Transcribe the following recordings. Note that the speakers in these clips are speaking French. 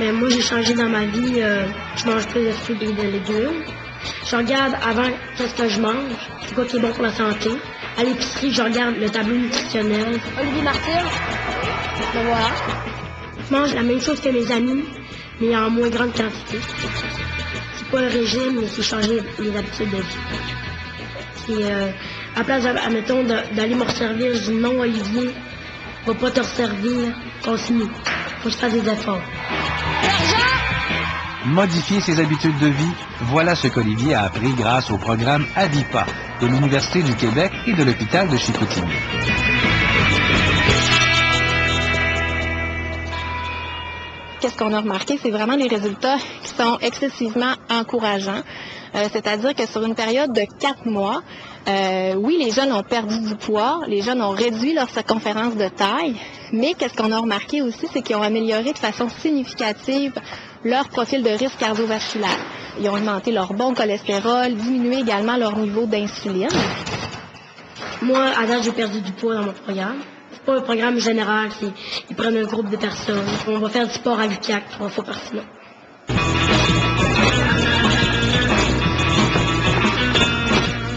Mais moi, j'ai changé dans ma vie. Je mange plus de fruits et de légumes. Je regarde avant qu'est-ce que je mange, c'est quoi qui est bon pour la santé. À l'épicerie, je regarde le tableau nutritionnel. Olivier Martin, ben voilà. Je mange la même chose que mes amis, mais en moins grande quantité. C'est pas un régime, mais c'est changer les habitudes de vie. C'est, à place, admettons, d'aller me resservir, je dis non, Olivier, va pas te resservir, continue. Faut que je fasse des efforts. Modifier ses habitudes de vie, voilà ce qu'Olivier a appris grâce au programme AVIPA de l'Université du Québec et de l'hôpital de Chicoutimi. Qu'est-ce qu'on a remarqué? C'est vraiment les résultats qui sont excessivement encourageants. C'est-à-dire que sur une période de 4 mois, oui, les jeunes ont perdu du poids, les jeunes ont réduit leur circonférence de taille, mais qu'est-ce qu'on a remarqué aussi, c'est qu'ils ont amélioré de façon significative leur profil de risque cardiovasculaire. Ils ont augmenté leur bon cholestérol, diminué également leur niveau d'insuline. Moi, à date, j'ai perdu du poids dans mon programme. C'est pas un programme général, ils prennent un groupe de personnes. On va faire du sport à l'UQAC 3 fois par semaine.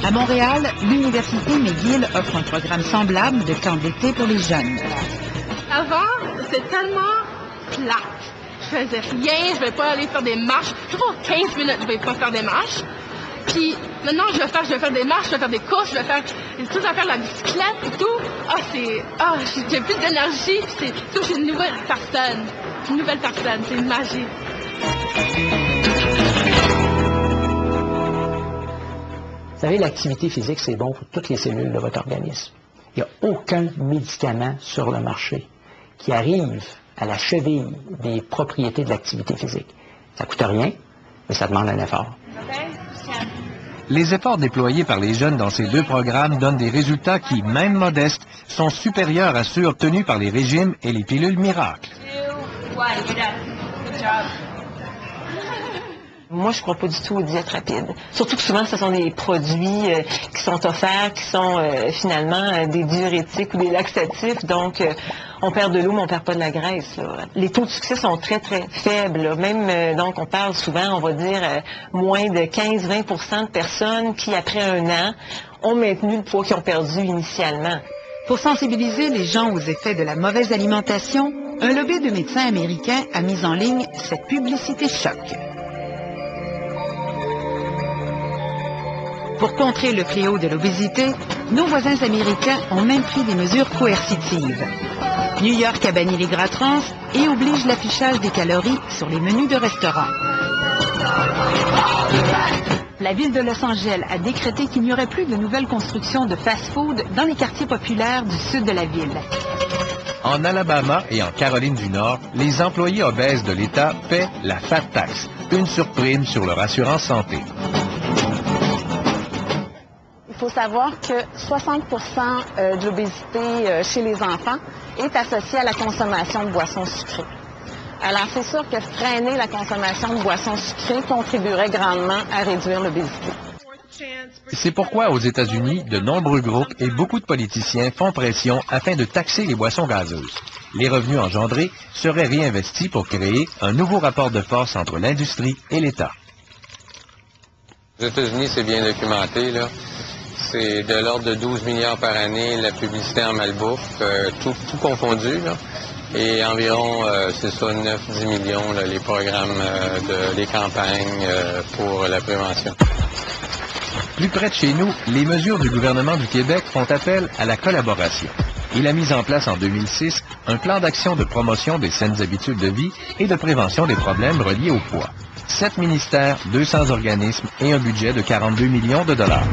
À Montréal, l'Université McGill offre un programme semblable de camp d'été pour les jeunes. Avant, c'était tellement plate. Je faisais rien, je vais pas aller faire des marches. Toujours 15 minutes, je vais pas faire des marches. Puis maintenant, je vais faire des marches, je vais faire des courses, je vais faire tout à faire la bicyclette et tout. J'ai plus d'énergie, puis c'est tout, je suis une nouvelle personne. Une nouvelle personne, c'est une magie. Vous savez, l'activité physique, c'est bon pour toutes les cellules de votre organisme. Il n'y a aucun médicament sur le marché qui arrive à la cheville des propriétés de l'activité physique. Ça ne coûte rien, mais ça demande un effort. Les efforts déployés par les jeunes dans ces deux programmes donnent des résultats qui, même modestes, sont supérieurs à ceux obtenus par les régimes et les pilules miracles. Moi, je ne crois pas du tout aux diètes rapides. Surtout que souvent, ce sont des produits qui sont offerts, qui sont finalement des diurétiques ou des laxatifs. Donc, on perd de l'eau, mais on ne perd pas de la graisse. Là. Les taux de succès sont très, très faibles. Là. Même, donc, on parle souvent, on va dire, moins de 15-20% de personnes qui, après un an, ont maintenu le poids qu'ils ont perdu initialement. Pour sensibiliser les gens aux effets de la mauvaise alimentation, un lobby de médecins américains a mis en ligne cette publicité choc. Pour contrer le fléau de l'obésité, nos voisins américains ont même pris des mesures coercitives. New York a banni les gras trans et oblige l'affichage des calories sur les menus de restaurants. La ville de Los Angeles a décrété qu'il n'y aurait plus de nouvelles constructions de fast-food dans les quartiers populaires du sud de la ville. En Alabama et en Caroline du Nord, les employés obèses de l'État paient la Fat Tax, une surprime sur leur assurance santé. Il faut savoir que 60% de l'obésité chez les enfants est associée à la consommation de boissons sucrées. Alors, c'est sûr que freiner la consommation de boissons sucrées contribuerait grandement à réduire l'obésité. C'est pourquoi aux États-Unis, de nombreux groupes et beaucoup de politiciens font pression afin de taxer les boissons gazeuses. Les revenus engendrés seraient réinvestis pour créer un nouveau rapport de force entre l'industrie et l'État. Aux États-Unis, c'est bien documenté, là. C'est de l'ordre de 12 milliards par année la publicité en malbouffe, tout confondu, là. Et environ, c'est ça, 9-10 millions, là, les programmes, les campagnes pour la prévention. Plus près de chez nous, les mesures du gouvernement du Québec font appel à la collaboration. Il a mis en place en 2006 un plan d'action de promotion des saines habitudes de vie et de prévention des problèmes reliés au poids. 7 ministères, 200 organismes et un budget de 42 millions de dollars.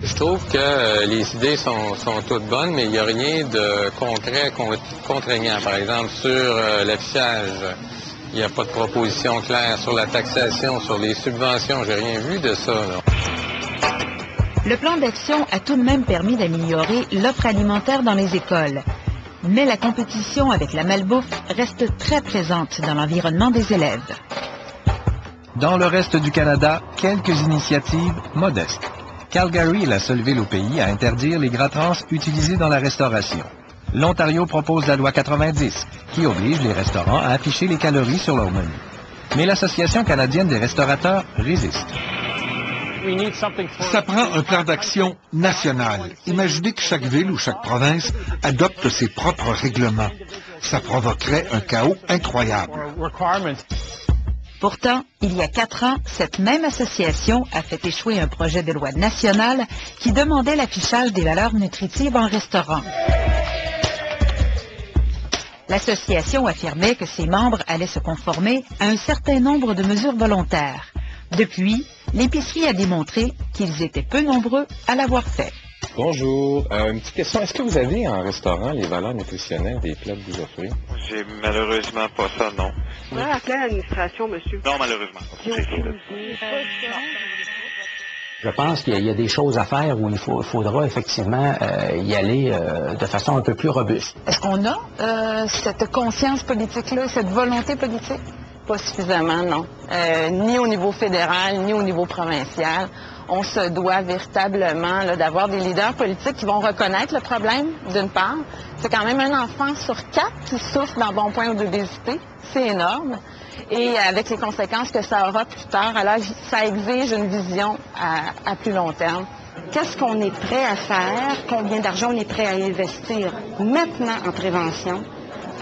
Je trouve que les idées sont toutes bonnes, mais il n'y a rien de concret, contraignant. Par exemple, sur l'affichage, il n'y a pas de proposition claire sur la taxation, sur les subventions. J'ai rien vu de ça, là. Le plan d'action a tout de même permis d'améliorer l'offre alimentaire dans les écoles. Mais la compétition avec la malbouffe reste très présente dans l'environnement des élèves. Dans le reste du Canada, quelques initiatives modestes. Calgary est la seule ville au pays à interdire les gras trans utilisés dans la restauration. L'Ontario propose la loi 90, qui oblige les restaurants à afficher les calories sur leur menu. Mais l'Association canadienne des restaurateurs résiste. Ça prend un plan d'action national. Imaginez que chaque ville ou chaque province adopte ses propres règlements. Ça provoquerait un chaos incroyable. Pourtant, il y a 4 ans, cette même association a fait échouer un projet de loi nationale qui demandait l'affichage des valeurs nutritives en restaurant. L'association affirmait que ses membres allaient se conformer à un certain nombre de mesures volontaires. Depuis, l'épicerie a démontré qu'ils étaient peu nombreux à l'avoir fait. Bonjour. Une petite question. Est-ce que vous avez en restaurant les valeurs nutritionnelles des plats que vous offrez? J'ai malheureusement pas ça, non. Vous pouvez appeler l'administration, monsieur? Non, malheureusement. Je pense qu'il y a des choses à faire où il faudra effectivement y aller de façon un peu plus robuste. Est-ce qu'on a cette conscience politique-là, cette volonté politique? Pas suffisamment, non. Ni au niveau fédéral, ni au niveau provincial. On se doit véritablement d'avoir des leaders politiques qui vont reconnaître le problème, d'une part. C'est quand même un enfant sur 4 qui souffre d'embonpoint ou d'obésité. C'est énorme. Et avec les conséquences que ça aura plus tard, alors ça exige une vision à plus long terme. Qu'est-ce qu'on est prêt à faire? Combien d'argent on est prêt à investir maintenant en prévention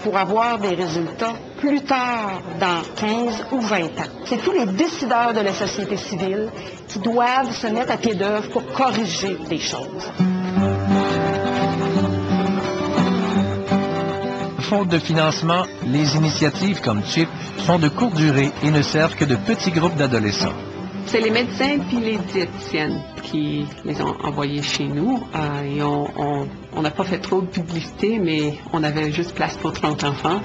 pour avoir des résultats plus tard, dans 15 ou 20 ans? C'est tous les décideurs de la société civile qui doivent se mettre à pied d'œuvre pour corriger des choses. Faute de financement, les initiatives comme CHIP sont de courte durée et ne servent que de petits groupes d'adolescents. C'est les médecins puis les diététiciennes qui les ont envoyés chez nous. Et on n'a pas fait trop de publicité, mais on avait juste place pour 30 enfants.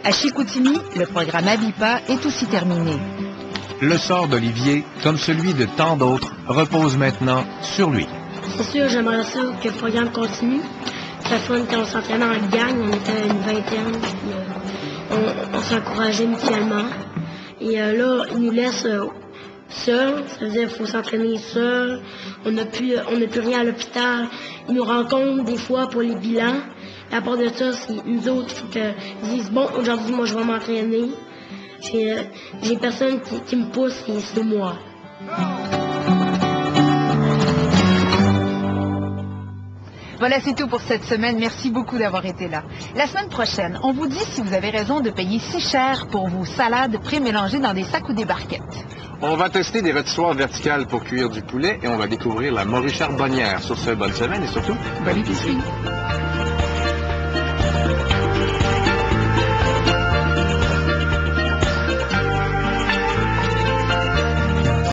À Chicoutimi, le programme Avipa est aussi terminé. Le sort d'Olivier, comme celui de tant d'autres, repose maintenant sur lui. C'est sûr, j'aimerais ça que le programme continue. Ça fait qu'on s'entraînait en gang, on était une vingtaine, puis on s'encourageait mutuellement. Et là, ils nous laissent seuls, ça veut dire qu'il faut s'entraîner seul. On n'a plus rien à l'hôpital. Ils nous rencontrent des fois pour les bilans. Et à part de ça, c'est nous autres, il faut qu'ils disent, bon, aujourd'hui, moi, je vais m'entraîner. J'ai personne qui me pousse, et c'est moi. Voilà, c'est tout pour cette semaine. Merci beaucoup d'avoir été là. La semaine prochaine, on vous dit si vous avez raison de payer si cher pour vos salades pré-mélangées dans des sacs ou des barquettes. On va tester des rôtissoirs verticales pour cuire du poulet et on va découvrir la morue charbonnière. Sur ce, bonne semaine et surtout, bonne épicerie.